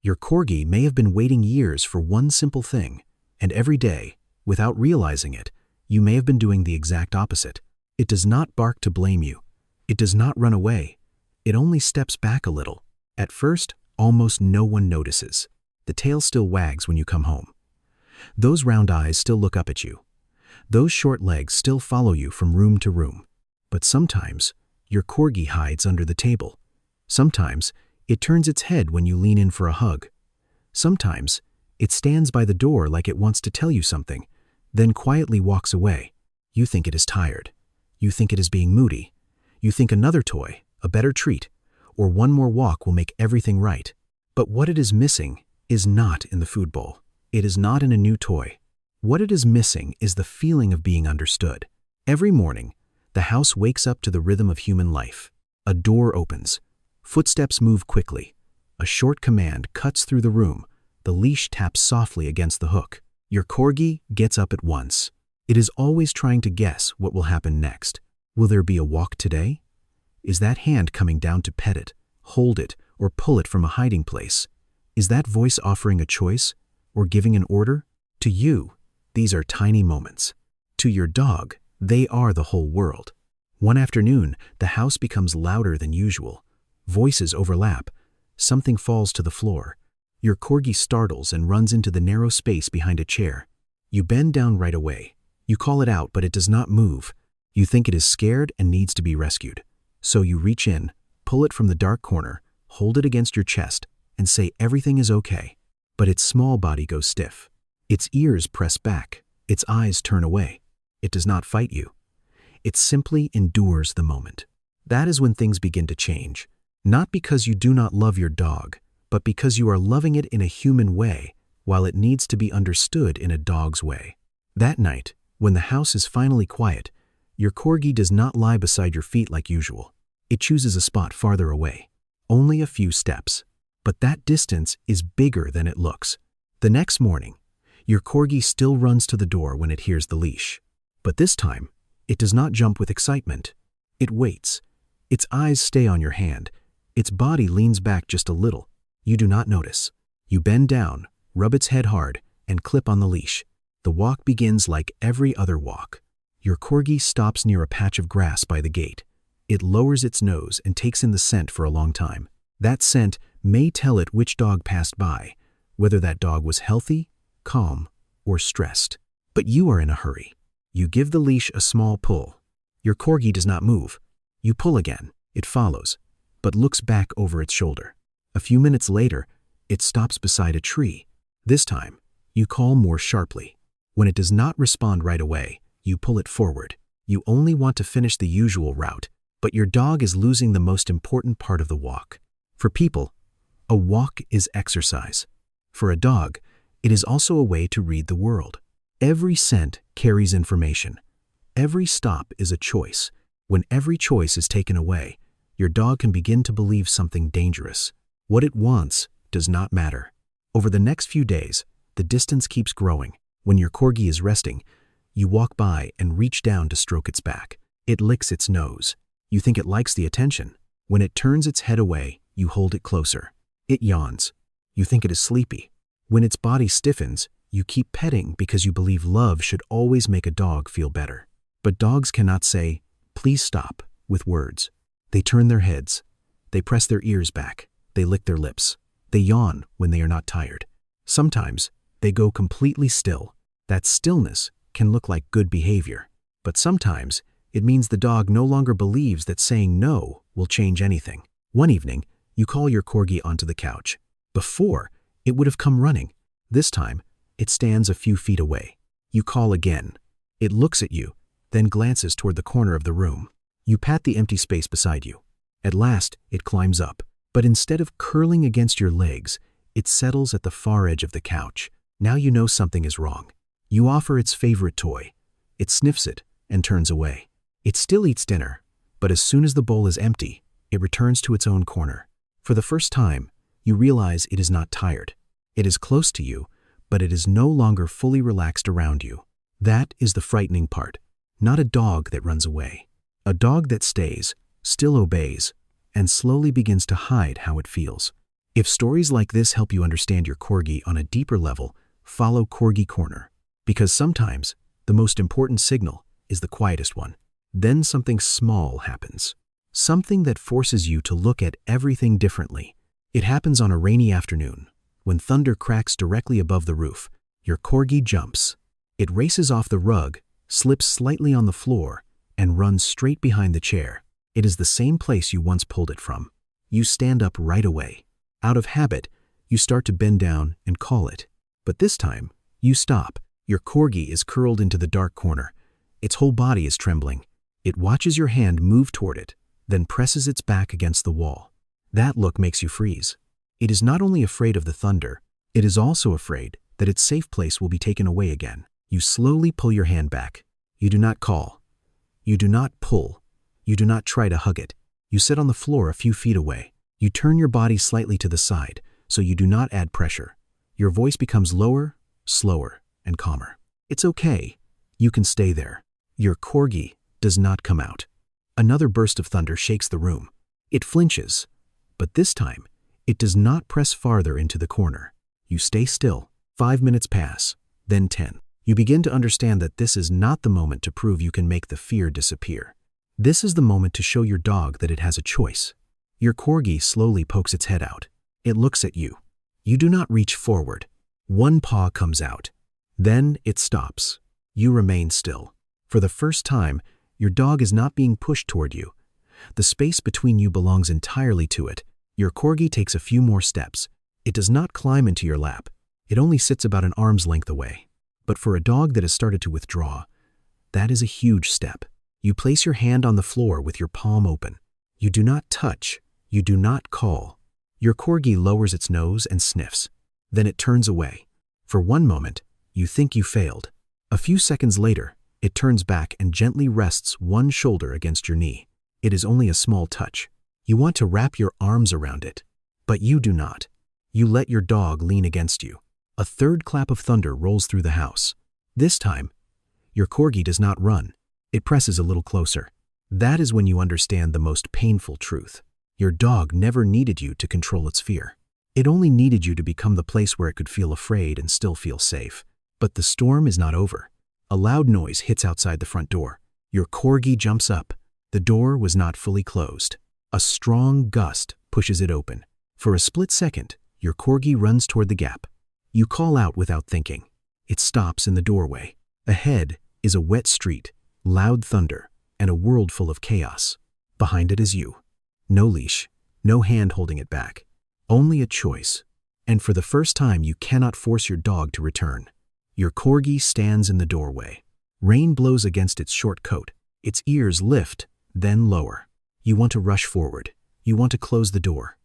Your Corgi may have been waiting years for one simple thing, and every day, without realizing it, you may have been doing the exact opposite. It does not bark to blame you. It does not run away. It only steps back a little. At first, almost no one notices. The tail still wags when you come home. Those round eyes still look up at you. Those short legs still follow you from room to room. But sometimes, your Corgi hides under the table. Sometimes, it turns its head when you lean in for a hug. Sometimes, it stands by the door like it wants to tell you something, then quietly walks away. You think it is tired. You think it is being moody. You think another toy, a better treat, or one more walk will make everything right. But what it is missing is not in the food bowl. It is not in a new toy. What it is missing is the feeling of being understood. Every morning, the house wakes up to the rhythm of human life. A door opens. Footsteps move quickly. A short command cuts through the room. The leash taps softly against the hook. Your Corgi gets up at once. It is always trying to guess what will happen next. Will there be a walk today? Is that hand coming down to pet it, hold it, or pull it from a hiding place? Is that voice offering a choice or giving an order? To you, these are tiny moments. To your dog, they are the whole world. One afternoon, the house becomes louder than usual. Voices overlap. Something falls to the floor. Your Corgi startles and runs into the narrow space behind a chair. You bend down right away. You call it out, but it does not move. You think it is scared and needs to be rescued. So you reach in, pull it from the dark corner, hold it against your chest, and say everything is okay. But its small body goes stiff. Its ears press back. Its eyes turn away. It does not fight you. It simply endures the moment. That is when things begin to change. Not because you do not love your dog, but because you are loving it in a human way, while it needs to be understood in a dog's way. That night, when the house is finally quiet, your Corgi does not lie beside your feet like usual. It chooses a spot farther away. Only a few steps. But that distance is bigger than it looks. The next morning, your Corgi still runs to the door when it hears the leash. But this time, it does not jump with excitement. It waits. Its eyes stay on your hand. Its body leans back just a little. You do not notice. You bend down, rub its head hard, and clip on the leash. The walk begins like every other walk. Your Corgi stops near a patch of grass by the gate. It lowers its nose and takes in the scent for a long time. That scent may tell it which dog passed by, whether that dog was healthy, calm, or stressed. But you are in a hurry. You give the leash a small pull. Your Corgi does not move. You pull again. It follows, but looks back over its shoulder. A few minutes later, it stops beside a tree. This time, you call more sharply. When it does not respond right away, you pull it forward. You only want to finish the usual route, but your dog is losing the most important part of the walk. For people, a walk is exercise. For a dog, it is also a way to read the world. Every scent carries information. Every stop is a choice. When every choice is taken away, your dog can begin to believe something dangerous. What it wants does not matter. Over the next few days, the distance keeps growing. When your Corgi is resting, you walk by and reach down to stroke its back. It licks its nose. You think it likes the attention. When it turns its head away, you hold it closer. It yawns. You think it is sleepy. When its body stiffens, you keep petting because you believe love should always make a dog feel better. But dogs cannot say, "Please stop," with words. They turn their heads. They press their ears back. They lick their lips. They yawn when they are not tired. Sometimes, they go completely still. That stillness can look like good behavior. But sometimes, it means the dog no longer believes that saying no will change anything. One evening, you call your Corgi onto the couch. Before, it would have come running. This time, it stands a few feet away. You call again. It looks at you, then glances toward the corner of the room. You pat the empty space beside you. At last, it climbs up. But instead of curling against your legs, it settles at the far edge of the couch. Now you know something is wrong. You offer its favorite toy. It sniffs it and turns away. It still eats dinner, but as soon as the bowl is empty, it returns to its own corner. For the first time, you realize it is not tired. It is close to you, but it is no longer fully relaxed around you. That is the frightening part. Not a dog that runs away. A dog that stays, still obeys, and slowly begins to hide how it feels. If stories like this help you understand your Corgi on a deeper level, follow Corgi Corner. Because sometimes, the most important signal is the quietest one. Then something small happens. Something that forces you to look at everything differently. It happens on a rainy afternoon, when thunder cracks directly above the roof. Your Corgi jumps. It races off the rug, slips slightly on the floor, and runs straight behind the chair. It is the same place you once pulled it from. You stand up right away. Out of habit, you start to bend down and call it. But this time, you stop. Your Corgi is curled into the dark corner. Its whole body is trembling. It watches your hand move toward it, then presses its back against the wall. That look makes you freeze. It is not only afraid of the thunder, it is also afraid that its safe place will be taken away again. You slowly pull your hand back. You do not call. You do not pull. You do not try to hug it. You sit on the floor a few feet away. You turn your body slightly to the side so you do not add pressure. Your voice becomes lower, slower, and calmer. It's okay. You can stay there. Your Corgi does not come out. Another burst of thunder shakes the room. It flinches, but this time, it does not press farther into the corner. You stay still. 5 minutes pass, then 10. You begin to understand that this is not the moment to prove you can make the fear disappear. This is the moment to show your dog that it has a choice. Your Corgi slowly pokes its head out. It looks at you. You do not reach forward. One paw comes out. Then it stops. You remain still. For the first time, your dog is not being pushed toward you. The space between you belongs entirely to it. Your Corgi takes a few more steps. It does not climb into your lap. It only sits about an arm's length away. But for a dog that has started to withdraw, that is a huge step. You place your hand on the floor with your palm open. You do not touch. You do not call. Your Corgi lowers its nose and sniffs. Then it turns away. For one moment, you think you failed. A few seconds later, it turns back and gently rests one shoulder against your knee. It is only a small touch. You want to wrap your arms around it, but you do not. You let your dog lean against you. A third clap of thunder rolls through the house. This time, your Corgi does not run. It presses a little closer. That is when you understand the most painful truth. Your dog never needed you to control its fear. It only needed you to become the place where it could feel afraid and still feel safe. But the storm is not over. A loud noise hits outside the front door. Your Corgi jumps up. The door was not fully closed. A strong gust pushes it open. For a split second, your Corgi runs toward the gap. You call out without thinking. It stops in the doorway. Ahead is a wet street, loud thunder, and a world full of chaos. Behind it is you. No leash, no hand holding it back. Only a choice. And for the first time, you cannot force your dog to return. Your Corgi stands in the doorway. Rain blows against its short coat. Its ears lift, then lower. You want to rush forward. You want to close the door.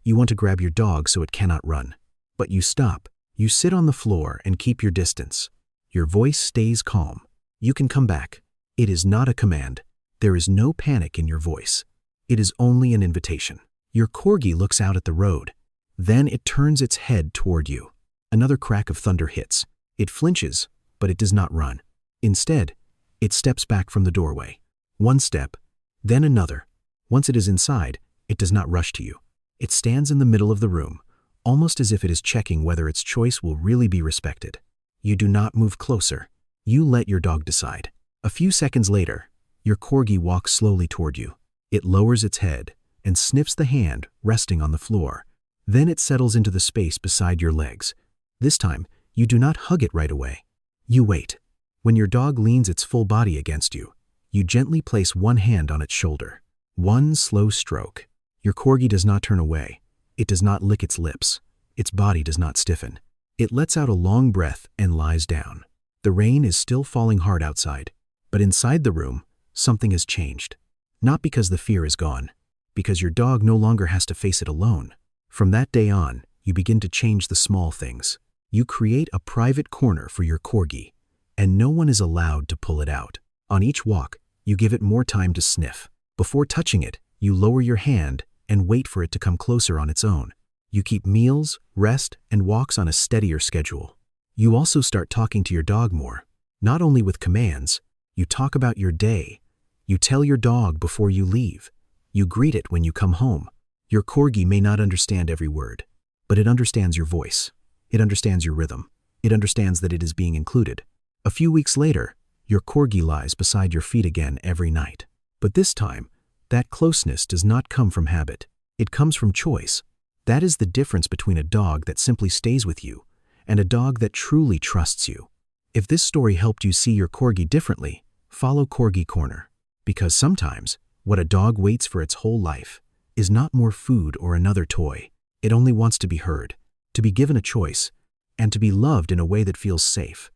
You want to grab your dog so it cannot run. But you stop. You sit on the floor and keep your distance. Your voice stays calm. You can come back. It is not a command. There is no panic in your voice. It is only an invitation. Your Corgi looks out at the road. Then it turns its head toward you. Another crack of thunder hits. It flinches, but it does not run. Instead, it steps back from the doorway. One step, then another. Once it is inside, it does not rush to you. It stands in the middle of the room, almost as if it is checking whether its choice will really be respected. You do not move closer. You let your dog decide. A few seconds later, your Corgi walks slowly toward you. It lowers its head and sniffs the hand resting on the floor. Then it settles into the space beside your legs. This time, you do not hug it right away. You wait. When your dog leans its full body against you, you gently place one hand on its shoulder. One slow stroke. Your Corgi does not turn away. It does not lick its lips. Its body does not stiffen. It lets out a long breath and lies down. The rain is still falling hard outside, but inside the room, something has changed. Not because the fear is gone, because your dog no longer has to face it alone. From that day on, you begin to change the small things. You create a private corner for your Corgi, and no one is allowed to pull it out. On each walk, you give it more time to sniff. Before touching it, you lower your hand and wait for it to come closer on its own. You keep meals, rest, and walks on a steadier schedule. You also start talking to your dog more, not only with commands. You talk about your day. You tell your dog before you leave. You greet it when you come home. Your Corgi may not understand every word, but it understands your voice. It understands your rhythm. It understands that it is being included. A few weeks later, your Corgi lies beside your feet again every night. But this time, that closeness does not come from habit. It comes from choice. That is the difference between a dog that simply stays with you and a dog that truly trusts you. If this story helped you see your Corgi differently, follow Corgi Corner. Because sometimes, what a dog waits for its whole life is not more food or another toy. It only wants to be heard, to be given a choice, and to be loved in a way that feels safe.